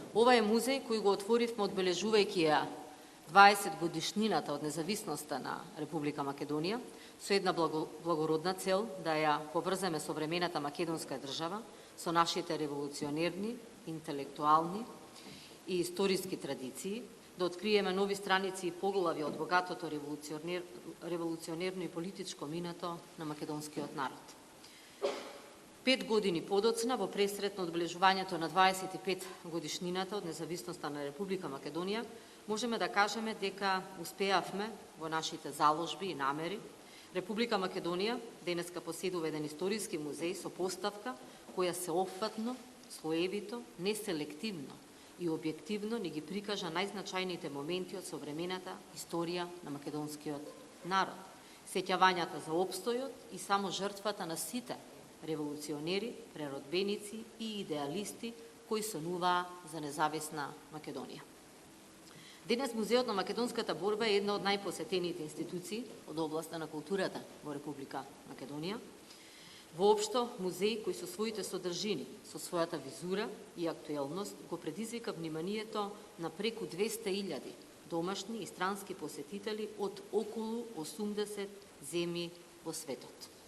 Ова е музеј кој го отворивме одбележувајќи ја 20 годишнината од независноста на Република Македонија, со една благородна цел да ја поврземе современата македонска држава со нашите револуционерни, интелектуални и историски традиции, да откриеме нови страници и поглави од богатото револуционерно и политичко минато на македонскиот народ. 5 години подоцна, во пресрет на одбележувањето на 25 годишнината од независноста на Република Македонија, можеме да кажеме дека успеавме во нашите заложби и намери. Република Македонија денеска поседува еден историски музеј со поставка која сеопфатно, слоевито, неселективно и објективно ни ги прикажа најзначајните моменти од современата историја на македонскиот народ. Сеќавањата за опстојот и само жртвата на сите револуционери, преродбеници и идеалисти кои сонуваа за независна Македонија. Денес Музеот на македонската борба е една од најпосетените институции од областа на културата во Република Македонија. Воопшто, музеј кој со своите содржини, со својата визура и актуелност го предизвика вниманието на преку 200.000 домашни и странски посетители од околу 80 земји во светот.